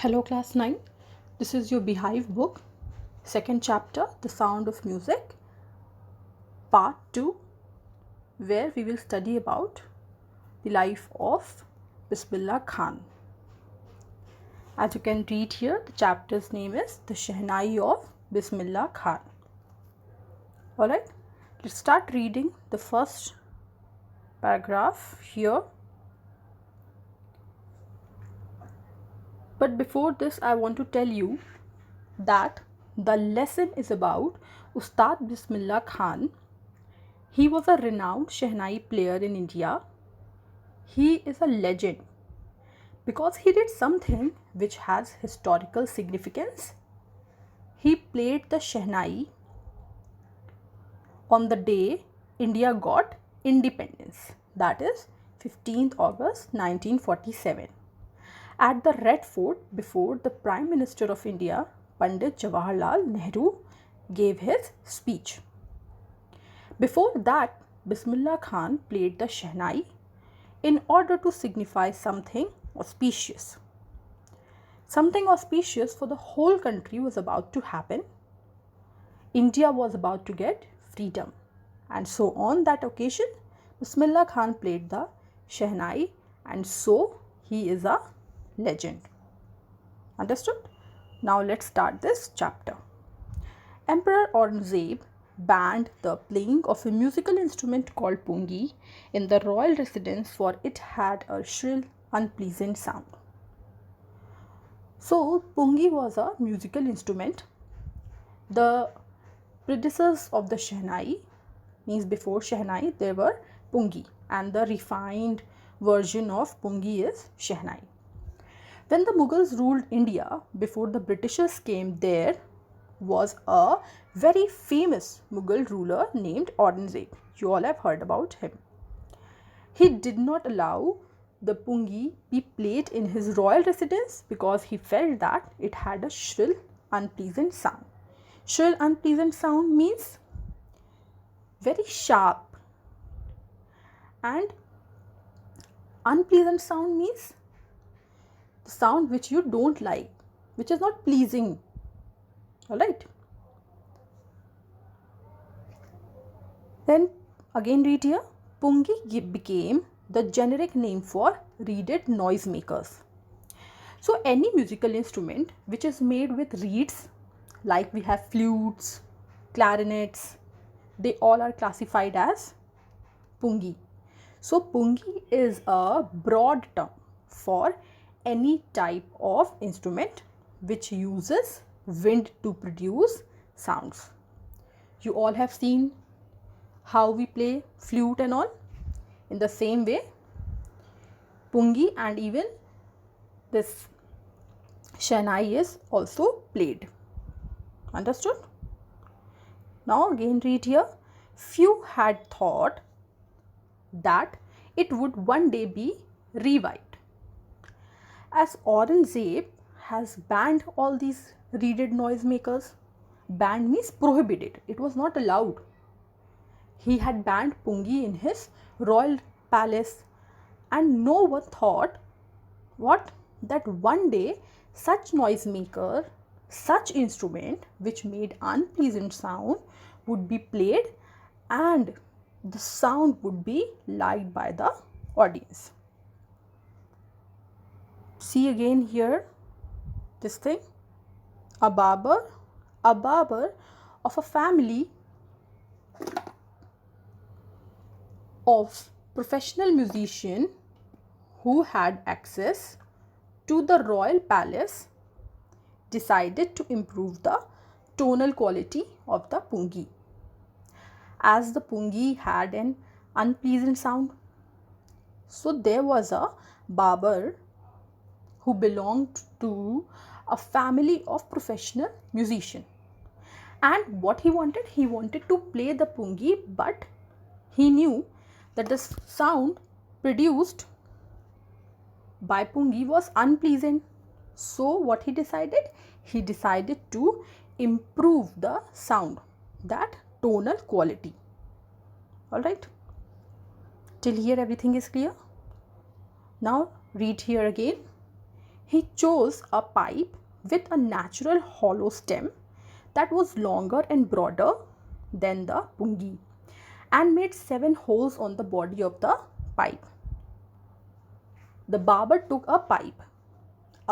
Hello class 9, this is your Beehive book, second chapter, The Sound of Music, part 2, where we will study about the life of Bismillah Khan. As you can read here, the chapter's name is The Shehnai of Bismillah Khan. Alright, let's start reading the first paragraph here. But before this, I want to tell you that the lesson is about Ustad Bismillah Khan. He was a renowned shehnai player in India. He is a legend because he did something which has historical significance. He played the shehnai on the day India got independence, that is 15th August 1947. At the Red Fort before the Prime Minister of India, Pandit Jawaharlal Nehru, gave his speech. Before that, Bismillah Khan played the shehnai in order to signify something auspicious. Something auspicious for the whole country was about to happen. India was about to get freedom. And so on that occasion, Bismillah Khan played the shehnai, and so he is a legend. Understood? Now let's start this chapter. Emperor Aurangzeb banned the playing of a musical instrument called pungi in the royal residence, for it had a shrill, unpleasant sound. So pungi was a musical instrument. The predecessors of the shehnai, means before shehnai there were pungi, and the refined version of pungi is shehnai. When the Mughals ruled India, before the Britishers came, there was a very famous Mughal ruler named Aurangzeb. You all have heard about him. He did not allow the pungi be played in his royal residence because he felt that it had a shrill, unpleasant sound. Shrill, unpleasant sound means very sharp, and unpleasant sound means the sound which you don't like, which is not pleasing. Alright. Then again read here. Pungi became the generic name for reeded noisemakers. So any musical instrument which is made with reeds, like we have flutes, clarinets, they all are classified as pungi. So pungi is a broad term for any type of instrument which uses wind to produce sounds. You all have seen how we play flute and all. In the same way, pungi and even this shehnai is also played. Understood? Now again read here. Few had thought that it would one day be revived. As Aurangzeb has banned all these reeded noisemakers, banned means prohibited, it was not allowed. He had banned pungi in his royal palace, and no one thought that one day such noisemaker, such instrument which made unpleasant sound would be played and the sound would be liked by the audience. See again here this thing, a barber of a family of professional musician who had access to the royal palace decided to improve the tonal quality of the pungi. As the pungi had an unpleasant sound, so there was a barber who belonged to a family of professional musicians, and what he wanted to play the pungi, but he knew that the sound produced by pungi was unpleasant. So what he decided to improve the sound, that tonal quality. All right, till here everything is clear. Now read here again. He chose a pipe with a natural hollow stem that was longer and broader than the pungi, and made 7 holes on the body of the pipe. The barber took a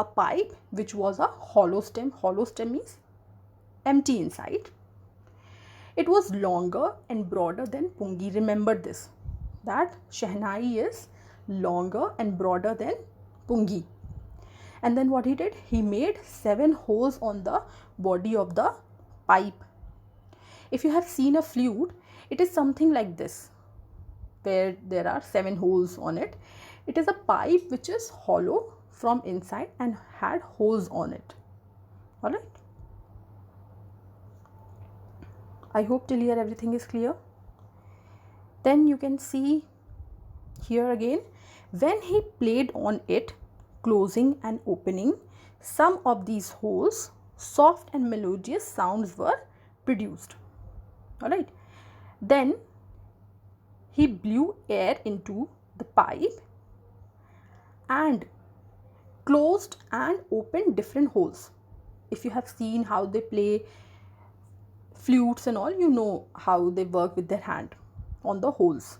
pipe which was a hollow stem. Hollow stem means empty inside. It was longer and broader than pungi. Remember this, that shehnai is longer and broader than pungi. And then what he did, he made 7 holes on the body of the pipe. If you have seen a flute, it is something like this, where there are 7 holes on it. It is a pipe which is hollow from inside and had holes on it. Alright. I hope till here everything is clear. Then you can see here again, when he played on it, closing and opening some of these holes, soft and melodious sounds were produced. Alright. Then he blew air into the pipe and closed and opened different holes. If you have seen how they play flutes and all, you know how they work with their hand on the holes.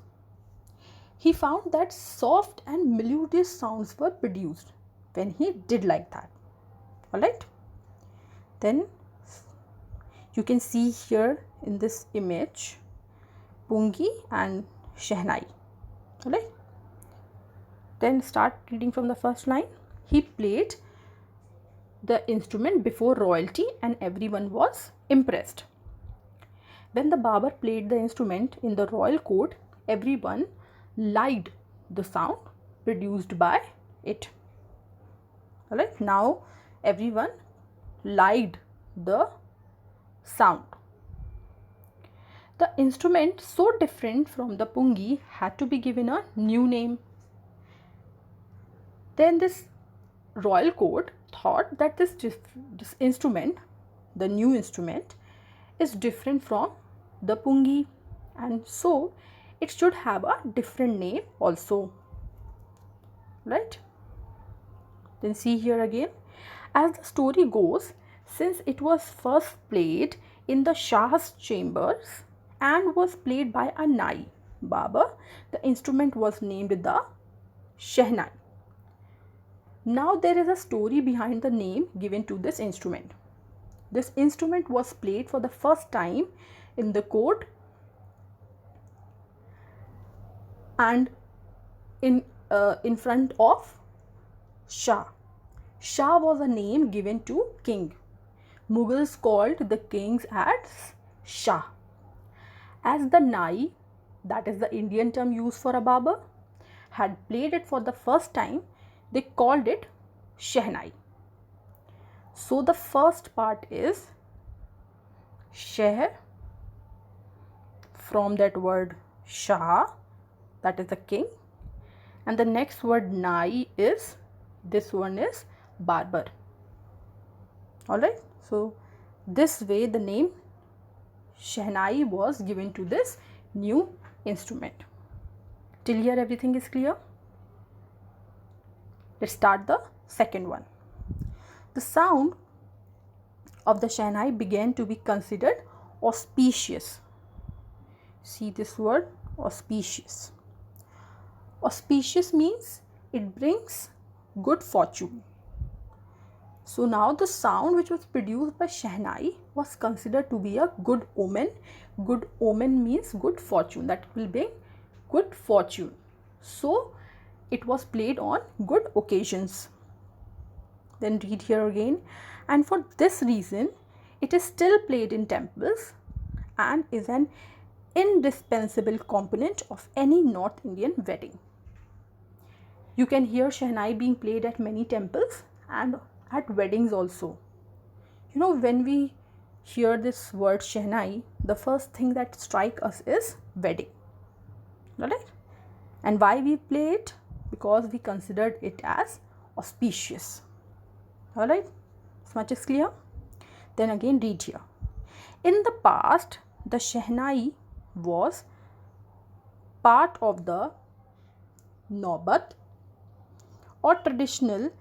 He found that soft and melodious sounds were produced when he did like that. Alright. Then you can see here in this image pungi and shehnai. Alright. Then start reading from the first line. He played the instrument before royalty and everyone was impressed. When the barber played the instrument in the royal court, everyone liked the sound produced by it. Alright, now everyone liked the sound. The instrument, so different from the pungi, had to be given a new name. Then this royal court thought that this instrument, the new instrument, is different from the pungi, and so it should have a different name also. Right? Then see here again, as the story goes, since it was first played in the Shah's chambers and was played by a nai barber, the instrument was named the shehnai. Now there is a story behind the name given to this instrument. This instrument was played for the first time in the court and in front of Shah. Shah was a name given to king. Mughals called the kings as Shah. As the nai, that is the Indian term used for a barber, had played it for the first time, they called it shehnai. So the first part is sheh, from that word Shah, that is the king, and the next word nai is, this one is barber. Alright, so this way the name shehnai was given to this new instrument. Till here everything is clear? Let's start the second one. The sound of the shehnai began to be considered auspicious. See this word, auspicious. Auspicious means it brings good fortune. So now the sound which was produced by shehnai was considered to be a good omen. Good omen means good fortune, that will bring good fortune. So it was played on good occasions. Then read here again. And for this reason, it is still played in temples and is an indispensable component of any North Indian wedding. You can hear shehnai being played at many temples and at weddings also. You know, when we hear this word shehnai, the first thing that strikes us is wedding. Alright? And why we play it? Because we considered it as auspicious. Alright? As much is clear? Then again read here. In the past, the shehnai was part of the Naubat or traditional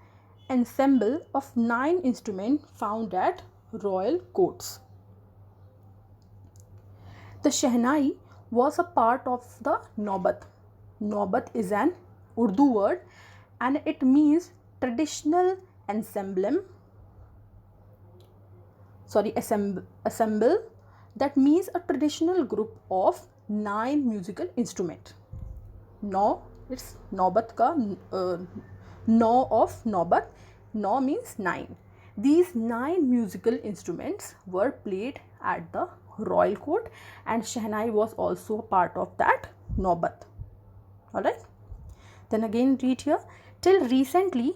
ensemble of 9 instruments found at royal courts. The shehnai was a part of the Naubat. Naubat is an Urdu word and it means traditional ensemble. Assemble. That means a traditional group of 9 musical instruments. Now it's Naubat ka Nau of Naubat. Nau means 9. These 9 musical instruments were played at the royal court and shehnai was also a part of that Naubat. Alright. Then again read here. Till recently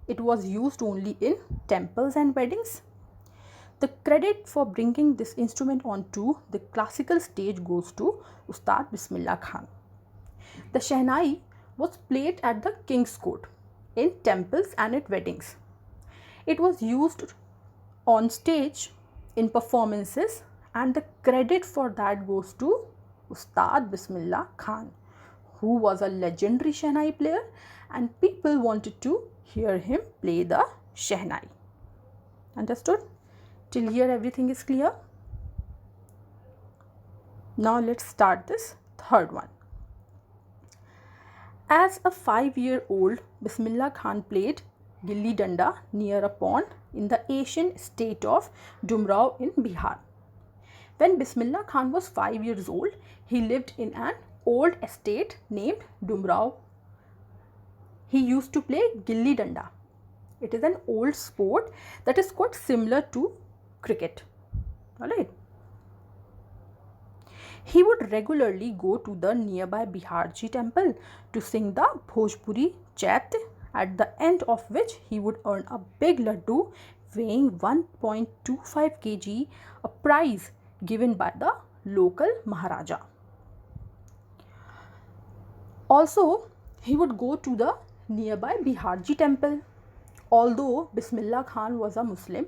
it was used only in temples and weddings. The credit for bringing this instrument onto the classical stage goes to Ustad Bismillah Khan. The shehnai was played at the king's court, in temples and at weddings. It was used on stage in performances and the credit for that goes to Ustad Bismillah Khan, who was a legendary shehnai player and people wanted to hear him play the shehnai. Understood? Till here everything is clear. Now let's start this third one. As a 5-year-old, Bismillah Khan played Gilli Danda near a pond in the Asian state of Dumrao in Bihar. When Bismillah Khan was 5 years old, he lived in an old estate named Dumrao. He used to play Gilli Danda. It is an old sport that is quite similar to cricket. Alright. He would regularly go to the nearby Biharji temple to sing the Bhojpuri Chaitya, at the end of which he would earn a big laddu weighing 1.25 kg, a prize given by the local Maharaja. Also, he would go to the nearby Biharji temple. Although Bismillah Khan was a Muslim,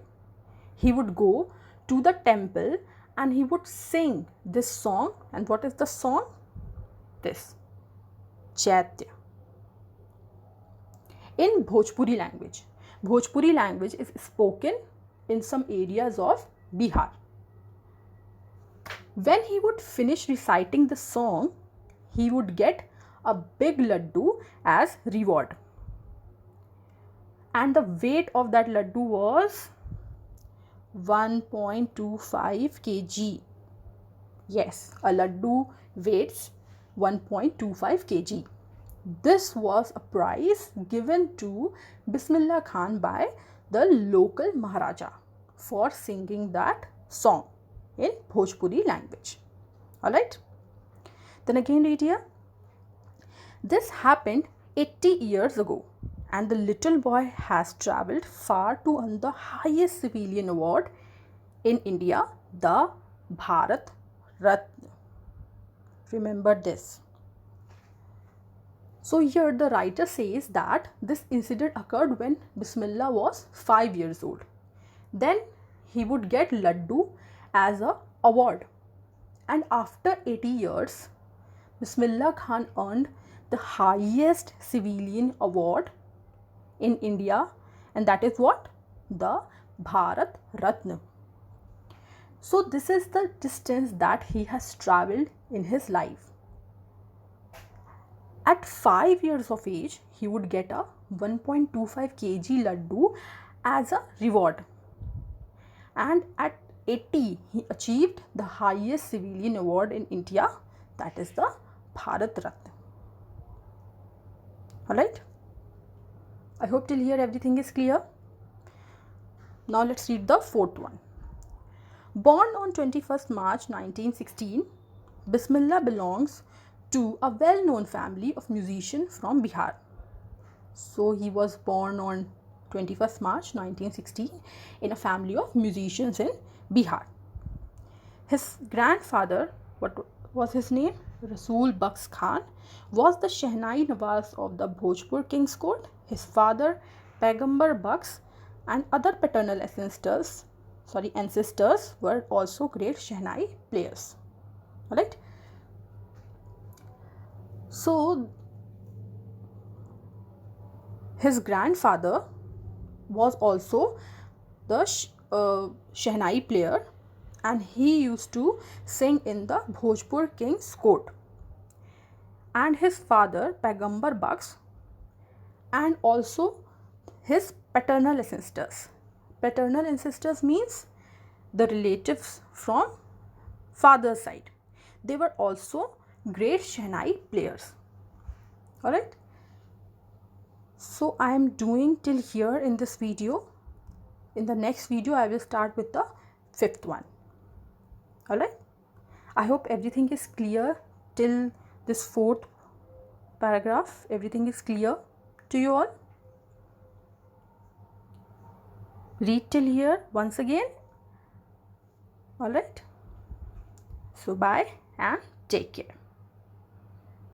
he would go to the temple and he would sing this song. And what is the song? This Chaitya in Bhojpuri language. Bhojpuri language is spoken in some areas of Bihar. When he would finish reciting the song, he would get a big laddu as reward. And the weight of that laddu was 1.25 kg. Yes, a laddu weighs 1.25 kg. This was a prize given to Bismillah Khan by the local Maharaja for singing that song in Bhojpuri language. Alright. Then again read here. This happened 80 years ago and the little boy has travelled far to earn the highest civilian award in India, the Bharat Ratna. Remember this. So here the writer says that this incident occurred when Bismillah was 5 years old. Then he would get laddu as an award. And after 80 years, Bismillah Khan earned the highest civilian award in India, and that is what? The Bharat Ratna. So this is the distance that he has travelled in his life. At 5 years of age, he would get a 1.25 kg laddu as a reward. And at 80, he achieved the highest civilian award in India, that is the Bharat Ratna. Alright. I hope till here everything is clear. Now let's read the fourth one. Born on 21st March 1916, Bismillah belongs to a well-known family of musicians from Bihar. So he was born on 21st March 1916 in a family of musicians in Bihar. His grandfather, what was his name? Rasul Baks Khan, was the shehnai Nawaz of the Bhojpur King's Court. His father, Paigambar Baks, and other paternal ancestors were also great shehnai players. Alright. So his grandfather was also the shehnai player, and he used to sing in the Bhojpur king's court. And his father Paigambar Baksh, and also his paternal ancestors. Paternal ancestors means the relatives from father's side. They were also great shehnai players. Alright. So I am doing till here in this video. In the next video I will start with the fifth one. Alright. I hope everything is clear till this fourth paragraph. Everything is clear to you all. Read till here once again. Alright. So bye and take care.